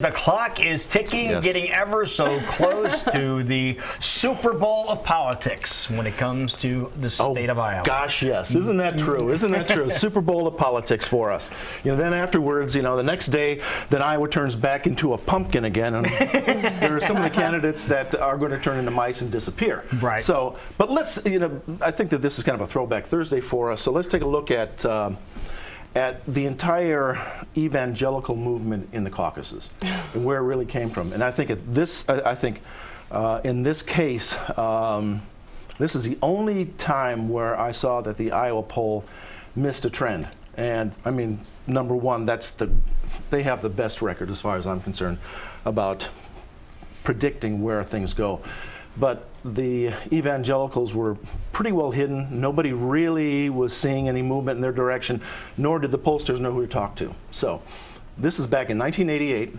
The clock is ticking, getting ever so close to the Super Bowl of politics when it comes to the state of Iowa. Gosh, yes. Isn't that true? Isn't that true? Super Bowl of politics for us. Then afterwards, the next day, then Iowa turns back into a pumpkin again, and there are some of the candidates that are going to turn into mice and disappear. Right. So, but let's, I think that this is kind of a throwback Thursday for us. So let's take a look at the entire evangelical movement in the Caucasus and where it really came from. And I think in this case, this is the only time where I saw that the Iowa poll missed a trend. And I mean, number one, they have the best record as far as I'm concerned about predicting where things go. But the evangelicals were pretty well hidden. Nobody really was seeing any movement in their direction, nor did the pollsters know who to talk to. So this is back in 1988.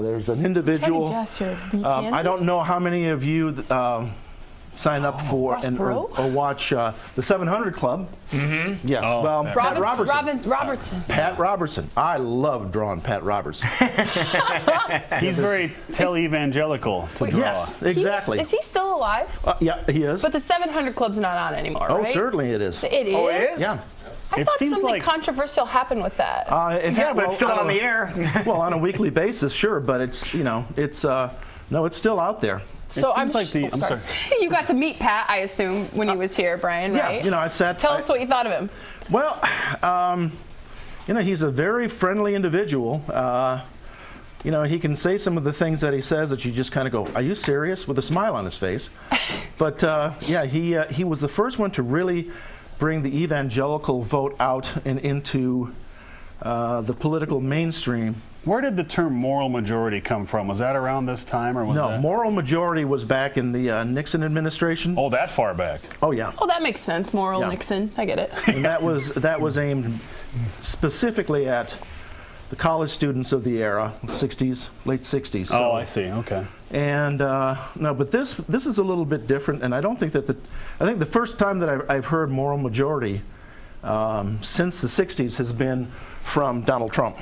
There's an individual. I don't know how many of you sign up for or watch the 700 Club. Mm-hmm. Yes. Well, Pat Robertson. Pat Robertson. I love drawing Pat Robertson. He's very evangelical to draw. Yes, exactly. Is he still alive? Yeah, he is. But the 700 Club's not on anymore, right? Oh, certainly it is. It is? Oh, it is? Yeah. I thought something controversial happened with that. But it's still on the air. Well, on a weekly basis, sure, but it's, no, it's still out there. So I'm sorry. You got to meet Pat, I assume, when he was here, Brian, right? Yeah, I sat. Tell us what you thought of him. Well, he's a very friendly individual. He can say some of the things that he says that you just kind of go, "Are you serious?" with a smile on his face. But he was the first one to really bring the evangelical vote out and into the political mainstream. Where did the term moral majority come from? Was that around this time, or was No, moral majority was back in the Nixon administration. Oh, that far back. Oh, yeah. Oh, that makes sense. Nixon. I get it. And that was aimed specifically at the college students of the era, 60s, late 60s. So. Oh, I see. Okay. And no, but this is a little bit different, and I don't think that I think the first time that I've heard moral majority since the 60s has been from Donald Trump.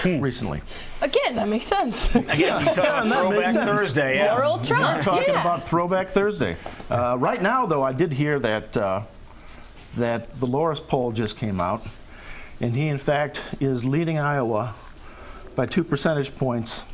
Recently. Again, that makes sense. Again, you talking about Throwback Thursday. Yeah. Moral Trump. We're talking about Throwback Thursday. Right now, though, I did hear that the Loris poll just came out, and he, in fact, is leading Iowa by 2 percentage points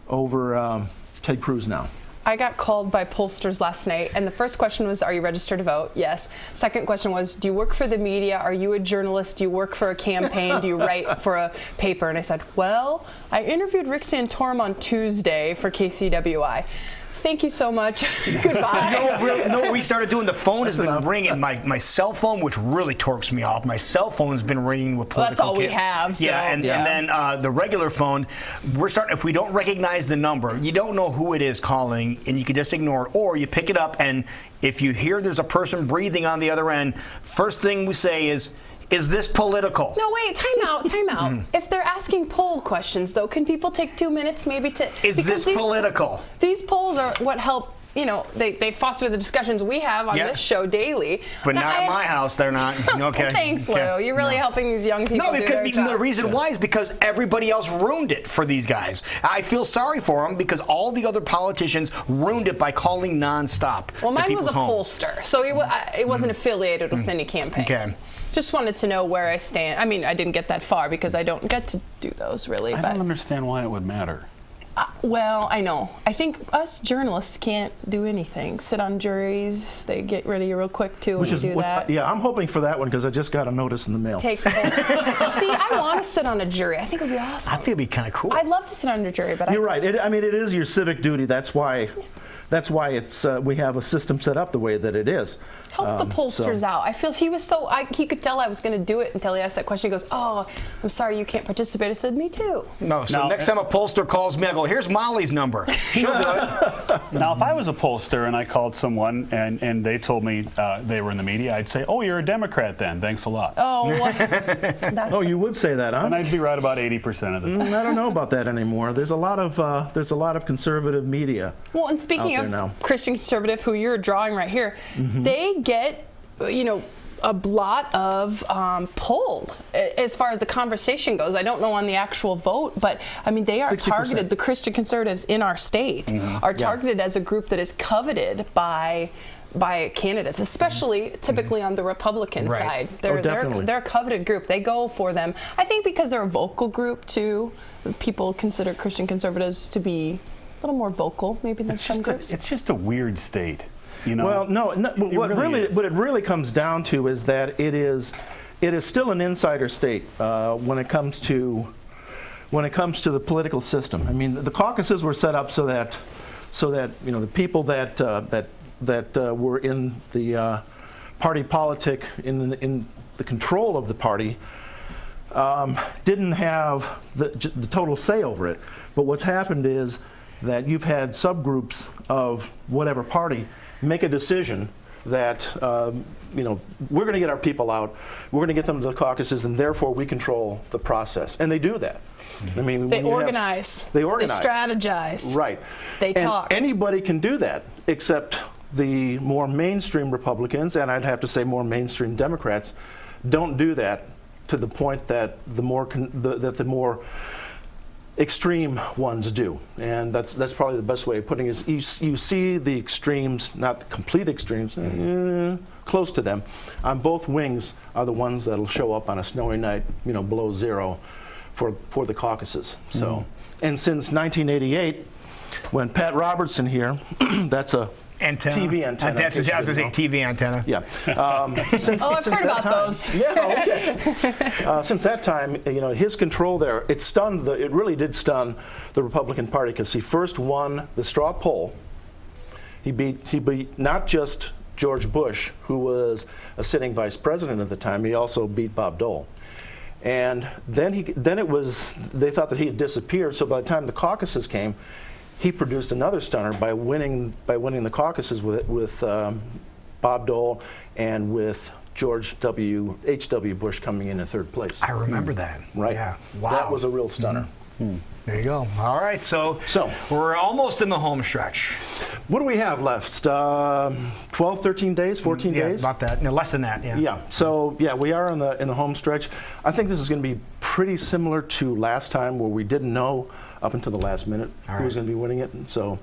over Ted Cruz now. I got called by pollsters last night, and the first question was, are you registered to vote? Yes. Second question was, do you work for the media? Are you a journalist? Do you work for a campaign? Do you write for a paper? And I said, well, I interviewed Rick Santorum on Tuesday for KCWI. Thank you so much. Goodbye. No, we started doing the phone has been ringing. My cell phone, which really torques me off. My cell phone's been ringing with political. That's all we have. So, and then the regular phone, we're starting. If we don't recognize the number, you don't know who it is calling, and you can just ignore it, or you pick it up, and if you hear there's a person breathing on the other end, first thing we say is this political? No, wait, time out. If they're asking poll questions, though, can people take 2 minutes maybe to... Is this political? These polls are what help, they foster the discussions we have on this show daily. But not at my house, they're not. Okay. Thanks, Lou. You're really helping these young people do their job. The reason why is because everybody else ruined it for these guys. I feel sorry for them because all the other politicians ruined it by calling nonstop. Well, mine was a pollster, so it wasn't affiliated with any campaign. Okay. Just wanted to know where I stand. I mean, I didn't get that far because I don't get to do those, really. I don't understand why it would matter. Well, I know. I think us journalists can't do anything. Sit on juries. They get rid of you real quick, too, when you do that. Yeah, I'm hoping for that one because I just got a notice in the mail. See, I want to sit on a jury. I think it would be awesome. I think it'd be kind of cool. I'd love to sit on a jury, but You're right. It is your civic duty. That's why it's we have a system set up the way that it is. Help the pollsters out. I feel he was he could tell I was going to do it until he asked that question. He goes, "Oh, I'm sorry you can't participate." I said, "Me too." No, so next time a pollster calls me, I go, "Here's Molly's number." She'll do it. Now, if I was a pollster and I called someone and they told me they were in the media, I'd say, "Oh, you're a Democrat then. Thanks a lot." Oh, you would say that, huh? And I'd be right about 80% of the time. I don't know about that anymore. There's a lot of conservative media. Well, and speaking of Christian conservative, who you're drawing right here, they get, a lot of pull as far as the conversation goes. I don't know on the actual vote, but I mean, they are 60%. targeted. The Christian conservatives in our state are targeted as a group that is coveted by candidates, especially typically on the Republican Right. side. Definitely. They're a coveted group. They go for them. I think because they're a vocal group too. People consider Christian conservatives to be a little more vocal, maybe than some groups. It's just a weird state, you know. Well, no. What really it really comes down to is that it is still an insider state when it comes to the political system. I mean, the caucuses were set up so that the people that were in the party politic in the control of the party didn't have the total say over it. But what's happened is that you've had subgroups of whatever party make a decision that we're going to get our people out, we're going to get them to the caucuses, and therefore we control the process. And they do that. I mean, They organize. They organize. They strategize. Right. They And talk. anybody can do that, except the more mainstream Republicans, and I'd have to say more mainstream Democrats, don't do that to the point that the more extreme ones do. And that's probably the best way of putting it. Is you see the extremes, not the complete extremes, close to them. On both wings are the ones that'll show up on a snowy night, below zero, for the caucuses. So, and since 1988, when Pat Robertson here, that's a Antenna. TV antenna. That's, I was going to say TV antenna. Yeah. I've heard about those. Yeah, okay. Since that time, his control there, it really did stun the Republican Party, because he first won the straw poll. He beat not just George Bush, who was a sitting vice president at the time, he also beat Bob Dole. And then they thought that he had disappeared, so by the time the caucuses came, he produced another stunner by winning the caucuses with Bob Dole and with George H.W. Bush coming in third place. I remember that. Right. Yeah. Wow. That was a real stunner. There you go. All right. So we're almost in the home stretch. What do we have left? 12, 13 days, 14 days? About that. No, less than that. Yeah. Yeah. So we are in the home stretch. I think this is going to be pretty similar to last time, where we didn't know up until the last minute who was going to be winning it. So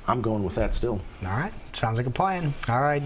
I'm going with that still. All right. Sounds like a plan. All right.